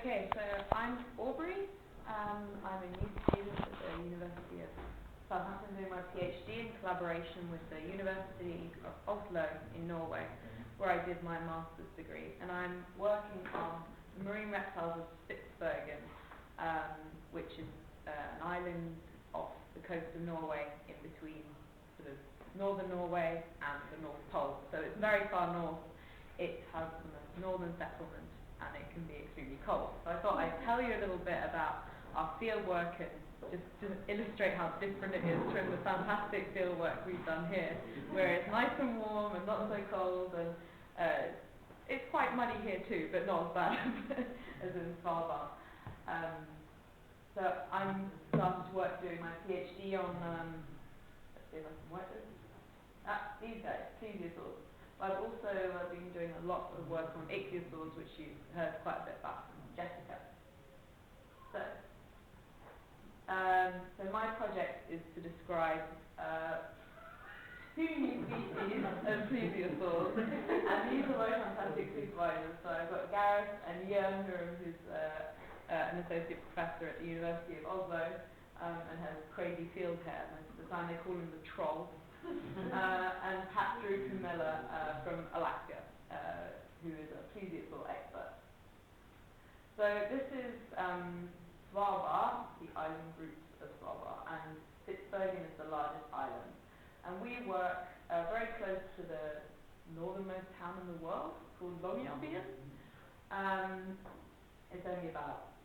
Okay, so I'm Aubrey. I'm a new student at the University of Southampton doing my PhD in collaboration with the University of Oslo in Norway, where I did my master's degree. And I'm working on the marine reptiles of Spitsbergen, which is an island off the coast of Norway in between sort of northern Norway and the North Pole. So it's very far north. It has the most northern settlement, and it can be extremely cold. So I thought I'd tell you a little bit about our field work and just to illustrate how different it is from the fantastic field work we've done here, where it's nice and warm and not so cold, and it's quite muddy here too, but not as bad as in Svalbard. So I'm starting to work doing my PhD on, let's see if I can work this. These guys, plesiosaurs. I've also been doing a lot of work on ichthyosaurs, which you've heard quite a bit about from Jessica. So my project is to describe two new species of plesiosaurs, and these are my fantastic supervisors. So I've got Gareth and Jørn, who's an associate professor at the University of Oslo, and has crazy field hair. Most of the time they call him the troll. And Patrick Miller from Alaska, who is a plesiosaur expert. So this is Svalbard, the island groups of Svalbard, and Spitsbergen is the largest island. And we work very close to the northernmost town in the world, called Longyearbyen. It's only about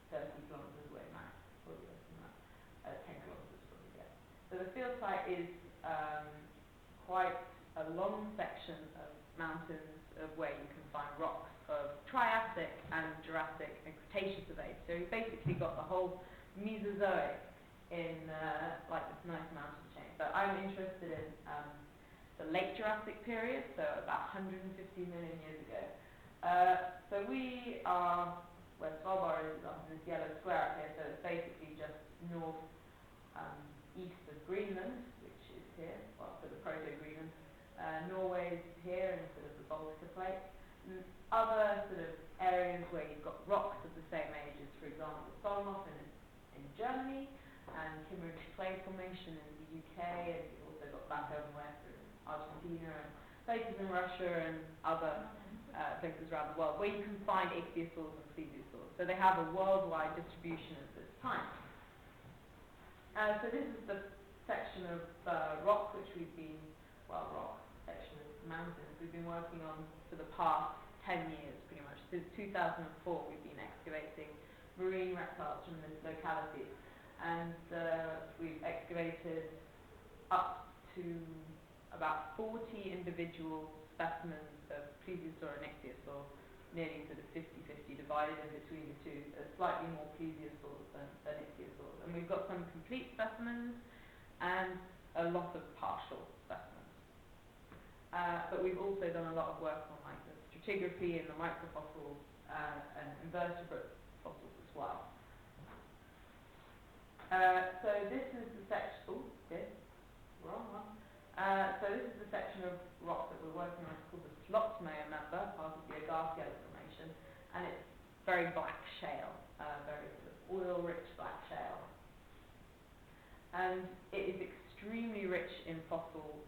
30 kilometers away max, probably less than that, 10 kilometers. So the field site is quite a long section of mountains where you can find rocks of Triassic and Jurassic and Cretaceous of age. So you've basically got the whole Mesozoic in like this nice mountain chain. But I'm interested in the late Jurassic period, so about 150 million years ago. So we are, where Svalbard is on this yellow square up here, so it's basically just north east of Greenland, which is here, well, for the proto-Greenland. Norway is here in sort of the Baltica plate. And other sort of areas where you've got rocks of the same age as, for example, Solnhof in Germany, and Kimmeridge Clay Formation in the UK, and you've also got back over west in Argentina, and places in Russia and other places around the world, where you can find ichthyosaurs and plesiosaurs. So they have a worldwide distribution at this time. So this is the section of rock which we've been, section of mountains we've been working on for the past 10 years pretty much. Since 2004 we've been excavating marine reptiles from this locality, and we've excavated up to about 40 individual specimens of plesiosaur and ichthyosaur, nearly sort of 50-50 divided in between the two. There's slightly more plesiosaurs than ichthyosaurs. And we've got some complete specimens and a lot of partial specimens. But we've also done a lot of work on like the stratigraphy and the microfossils and invertebrate fossils as well. So this is the section, wrong one. So this is the section of rock that we're working on. It's called the Slottmeyer member, part of the Agarthiel Formation, and it's very black shale, very sort of oil-rich black shale. And it is extremely rich in fossil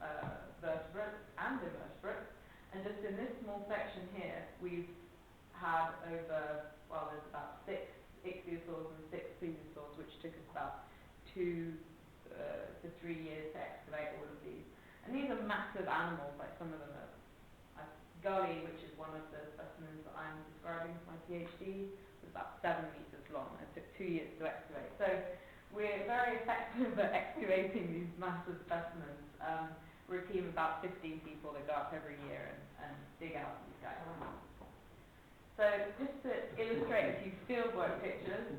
vertebrates and invertebrates. And just in this small section here, we've had over, there's about 6 ichthyosaurs and 6 plesiosaurs, which took us about 2 to 3 years to excavate all of these. And these are massive animals, like some of them are. Gully, which is one of the specimens that I'm describing for my PhD, was about 7 meters long and took 2 years to excavate. So we're very effective at excavating these massive specimens. We're a team of about 15 people that go up every year and dig out these guys. So just to illustrate a few fieldwork pictures,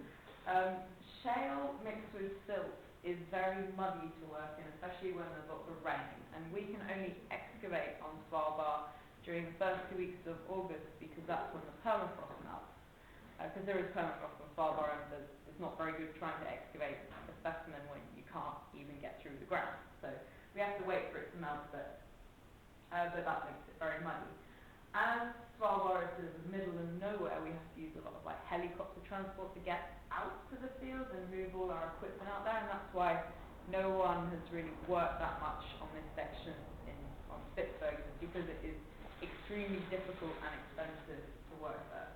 shale mixed with silt is very muddy to work in, especially when there's lots of rain. And we can only excavate on Svalbard during the first 2 weeks of August, because that's when the permafrost melts. Because there is permafrost on Svalbard, and it's not very good trying to excavate a specimen when you can't even get through the ground. So we have to wait for it to melt a bit. But that makes it very muddy. As Svalbard is sort of the middle of nowhere, we have to use a lot of like helicopter transport to get out to the fields and move all our equipment out there, and that's why no one has really worked that much on this section on Spitsbergen, because it is extremely difficult and expensive to work there.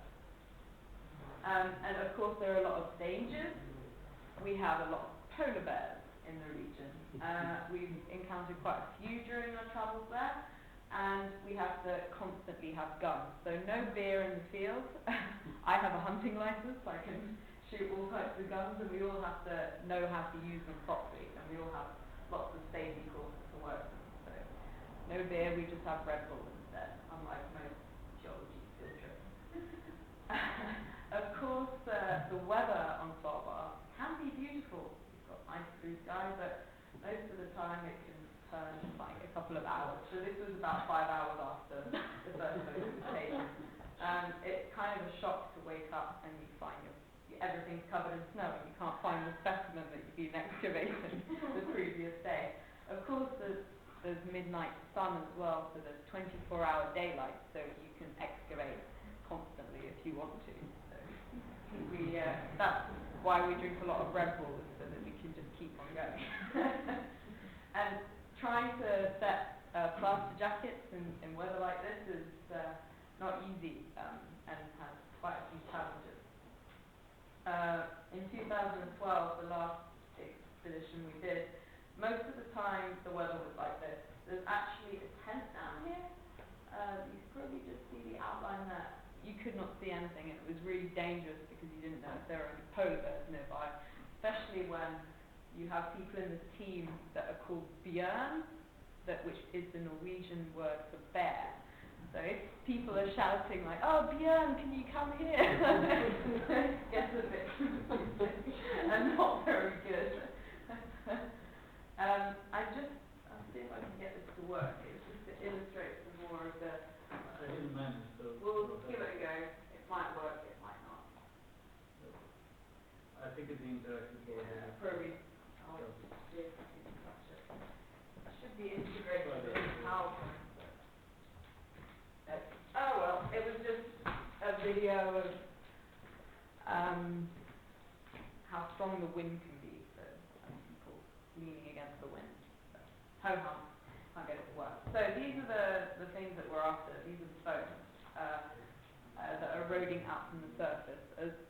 And of course there are a lot of dangers. We have a lot of polar bears in the region. We've encountered quite a few during our travels there, and we have to constantly have guns. So no beer in the field. I have a hunting license, so I can shoot all types of guns, and we all have to know how to use them properly, and we all have lots of safety courses to work them. So no beer, we just have Red Bull instead, unlike most geology field trips. Of course, the weather on Svalbard can be beautiful. You've got nice blue sky, but most of the time it can turn like a couple of hours. So this was about 5 hours after the first photo was taken. It's kind of a shock to wake up and you find everything's covered in snow and you can't find the specimen that you've been excavating the previous day. Of course, there's midnight sun as well, so there's 24-hour daylight, so you can excavate constantly if you want to. That's why we drink a lot of Red Bull, so that we can just keep on going. And trying to set plaster jackets in weather like this is not easy, and has quite a few challenges. In 2012, the last expedition we did, most of the time the weather was like this. There's actually a tent down here. You can probably just see the outline there. You could not see anything, and it was really dangerous because you didn't know if there were any polar bears nearby, especially when you have people in the team that are called bjørn, which is the Norwegian word for bear. So if people are shouting like, "Oh, bjørn, can you come here?" it gets a bit confusing and not very good. I'll see if I can get this to work. It's just to illustrate some more of the. We'll give it a go. It might work, it might not. I think it's interactive. Yeah, probably. I'll see if I can touch it. It should be integrated in PowerPoint. Oh well, it was just a video of how strong the wind can be, so people leaning against the wind. So, ho-hum, can't get it to work. So these are the things that we're after. These are the bones that are eroding out from the surface. It's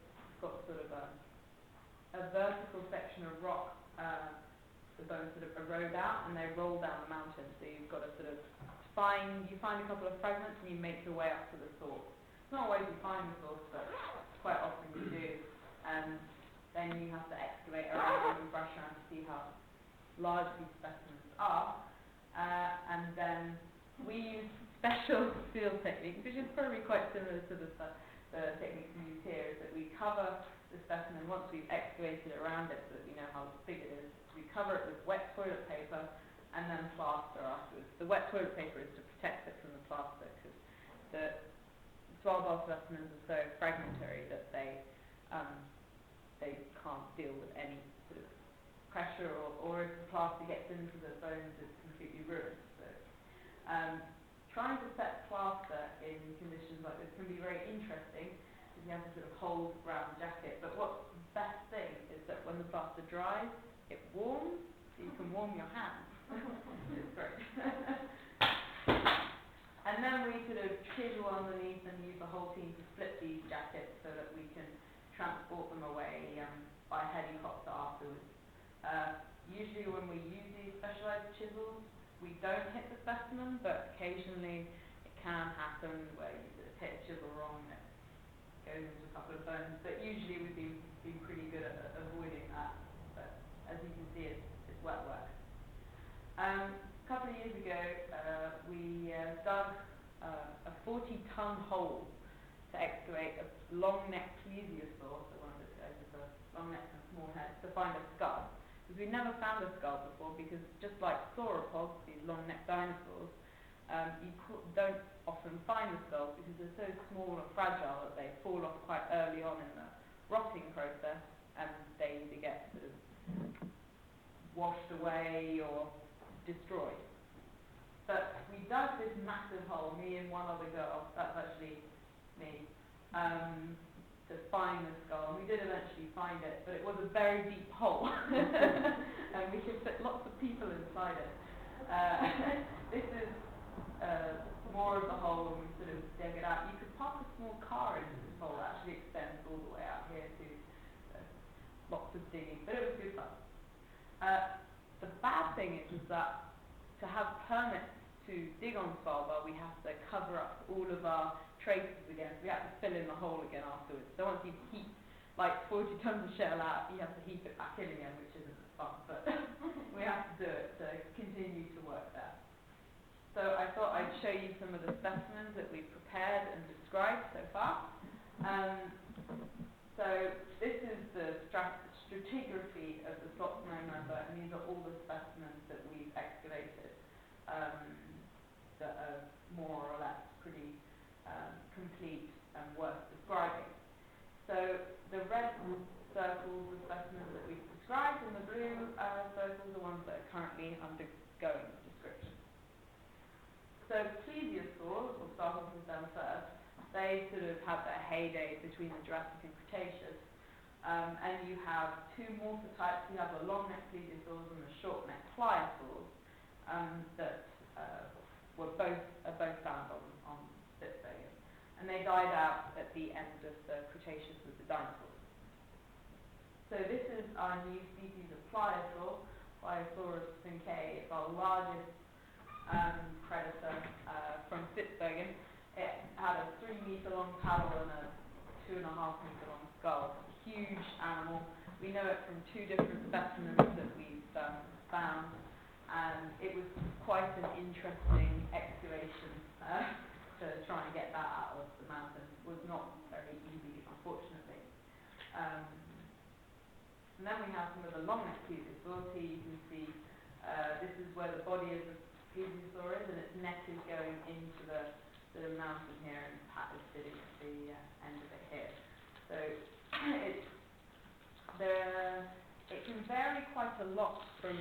got sort of a vertical section of rock. The bones sort of erode out and they roll down the mountain. So you've got to sort of find a couple of fragments and you make your way up to the source. It's not always you find the source, but quite often you do. And then you have to excavate around and brush around to see how large these specimens are. And then we use special field techniques, which is probably quite similar to the techniques we use here, is that we cover the specimen once we've excavated around it so that we know how big it is. We cover it with wet toilet paper and then plaster afterwards. The wet toilet paper is to protect it from the plaster because the Svalbard specimens are so fragmentary that they can't deal with any sort of pressure, or if the plaster gets into the bones, it's completely ruined. So, trying to set plaster in conditions like this can be very interesting because you have to sort of hold around the jacket. But what's the best thing is that when the plaster dries, it warms, so you can warm your hands. It's great. And then we sort of chisel underneath and use the whole team to split these jackets so that we can transport them away by helicopter afterwards. Usually when we use these specialized chisels, we don't hit the specimen, but occasionally it can happen where you sort of hit a chisel wrong and it goes into a couple of bones. But usually we've been pretty good at avoiding that. But as you can see, it's wet work. A couple of years ago, we dug a 40-ton hole to excavate a long-necked plesiosaur, so one of those guys with a long neck and small head, to find a skull. Because we'd never found a skull before, because just like sauropods, these long-necked dinosaurs, you don't often find the skulls because they're so small and fragile that they fall off quite early on in the rotting process, and they either get sort of washed away or destroyed. But we dug this massive hole, me and one other girl, that's actually me, to find the skull. And we did eventually find it, but it was a very deep hole. And we could fit lots of people inside it. This is more of the hole when we sort of dig it out. You could park a small car into this hole. It actually extends all the way out here to lots of digging, but it was good fun. The bad thing is that to have permits to dig on Svalbard, we have to cover up all of our traces again. So we have to fill in the hole again afterwards. So once you heap like 40 tons of shell out, you have to heap it back in again, which isn't fun, but we have to do it to continue to work there. So I thought I'd show you some of the specimens that we've prepared and described so far. So this is the stratigraphy of the Svalbard-Norway, and these are all the specimens that we've excavated that are more or less pretty complete and worth describing. So the red circles are specimens that we've described, and the blue circles are the ones that are currently undergoing description. So plesiosaurs, we'll start off with them first, they sort of had their heyday between the Jurassic and Cretaceous. And you have two morpher types. You have the long-neck plesiosaurs and the short-neck pliosaurs that are both found on Spitsbergen. And they died out at the end of the Cretaceous with the dinosaurs. So this is our new species of pliosaur, Pliosaurus fincae. It's our largest predator from Spitsbergen. It had a 3-meter long paddle and a 2.5-meter long skull. Huge animal. We know it from 2 different specimens that we've found, and it was quite an interesting excavation to try and get that out of the mountain. It was not very easy, unfortunately. And then we have some of the long-neck plesiosaurs. Here you can see this is where the body of the plesiosaur is, and its neck is going into the mountain here, and its hat is sitting at the end of it here. So it can vary quite a lot from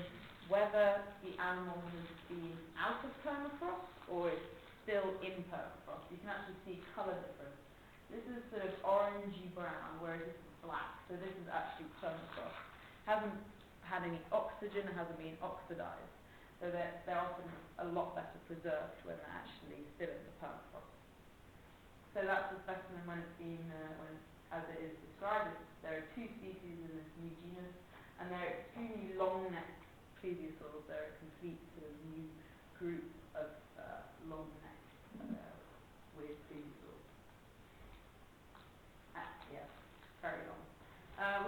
whether the animal has been out of permafrost or it's still in permafrost. You can actually see colour difference. This is sort of orangey brown, whereas this is black. So this is actually permafrost. Hasn't had any oxygen, hasn't been oxidized. So they're often a lot better preserved when they're actually still in the permafrost. So that's the specimen when it's been, as it is described. There are 2 species in this new genus, and they're extremely long-necked plesiosaurs. They're a complete sort of new group of long-necked weird plesiosaurs. Yeah, very long.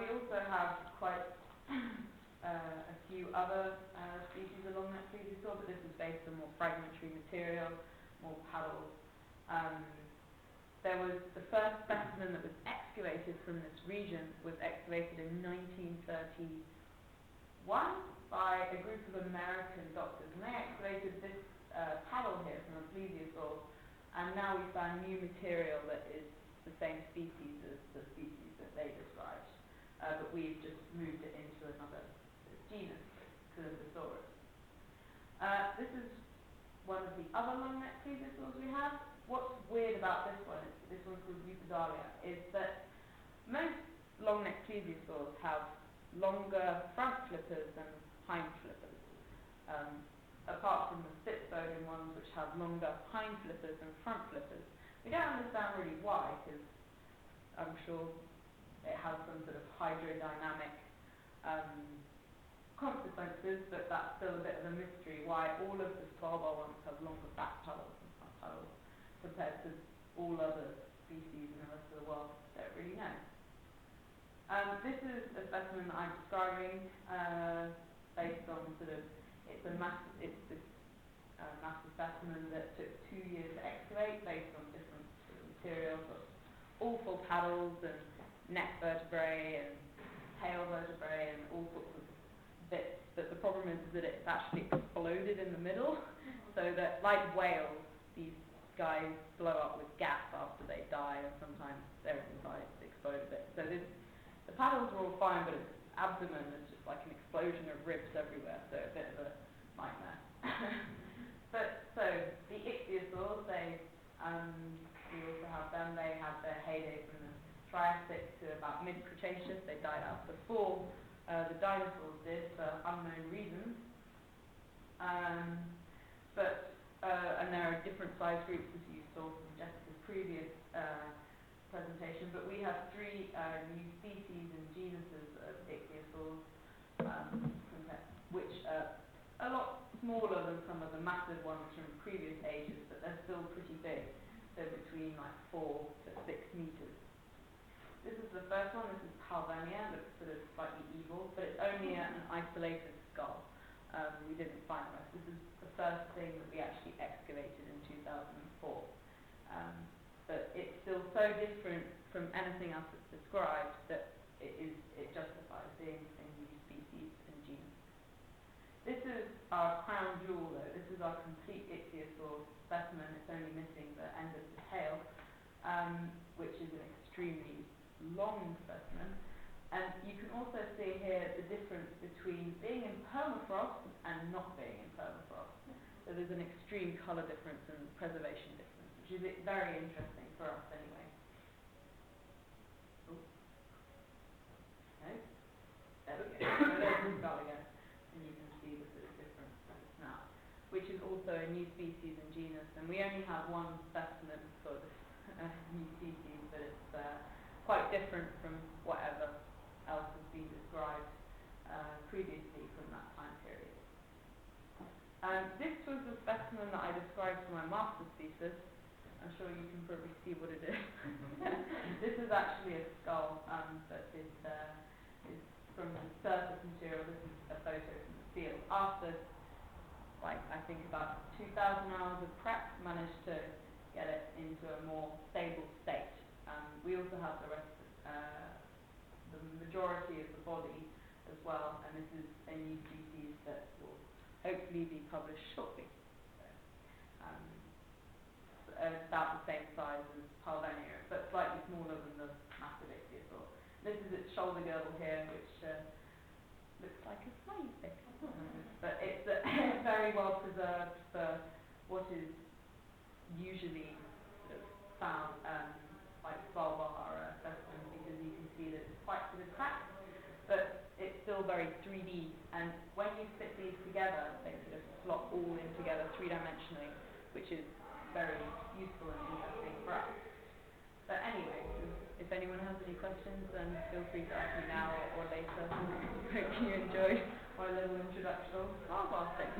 We also have quite a few other species of long-necked plesiosaur, but this is based on more fragmentary material, more paddles. There was the first specimen that was excavated from this region was excavated in 1931 by a group of American doctors, and they excavated this paddle here from a plesiosaur, and now we found new material that is the same species as the species that they described, but we've just moved it into another genus, Calyptosaurus. This is one of the other long-necked plesiosaurs we have. What's weird about this one, this one's called Eupodalia, is that most long-necked plesiosaurs have longer front flippers than hind flippers, apart from the Spitsbergen ones, which have longer hind flippers than front flippers. We don't understand really why, because I'm sure it has some sort of hydrodynamic consequences, but that's still a bit of a mystery why all of the Svalbard ones have longer back paddles and front paddles compared to all other species in the rest of the world. Don't really know. This is a specimen that I'm describing based on sort of, it's this massive specimen that took 2 years to excavate based on different sort of materials, awful paddles and neck vertebrae and tail vertebrae and all sorts of bits. But the problem is that it's actually exploded in the middle, so that like whales, these guys blow up with gas after they die, and sometimes their insides explode a bit. So the paddles are all fine, but its abdomen is just like an explosion of ribs everywhere, so a bit of a nightmare. But so Triassic to about mid-Cretaceous. They died out before the dinosaurs did for unknown reasons. And there are different size groups, as you saw from Jessica's previous presentation, but we have three new species and genuses of ichthyosaurs, which are a lot smaller than some of the massive ones from previous ages, but they're still pretty big. So between like 4 to 6 meters. This is the first one. This is Palvania. Looks sort of slightly evil, but it's only an isolated skull. We didn't find the rest. This is the first thing that we actually excavated in 2004. But it's still so different from anything else that's described that it justifies being a new species and genus. This is our crown jewel, though. This is our complete ichthyosaur specimen. It's only missing the end of the tail, which is an extremely long specimen. And you can also see here the difference between being in permafrost and not being in permafrost. So there's an extreme colour difference and preservation difference, which is very interesting for us anyway. Ooh. Okay. There we go. So there's the skull again, and you can see the sort of difference in the snout, which is also a new species and genus. And we only have one specimen for this new species, but it's quite different from whatever else has been described previously from that time period. This was the specimen that I described for my master's thesis. I'm sure you can probably see what it is. This is actually a skull that is from the surface material. This is a photo from the field. After, like, I think about 2,000 hours of prep, managed to get it into a more stable state. We also have the rest, the majority of the body as well, and this is a new species that will hopefully be published shortly. So, about the same size as Palvania, but slightly smaller than the massive ichthyosaur. This is its shoulder girdle here, which looks like a smiley face. But it's very well preserved for what is usually sort of found like Svalbard specimens, because you can see that it's quite sort of cracked, but it's still very 3D. And when you fit these together, they sort of slot all in together three-dimensionally, which is very useful and interesting for us. But anyway, if anyone has any questions, then feel free to ask me now or later. Hope you enjoyed my little introduction. Svalbard thing.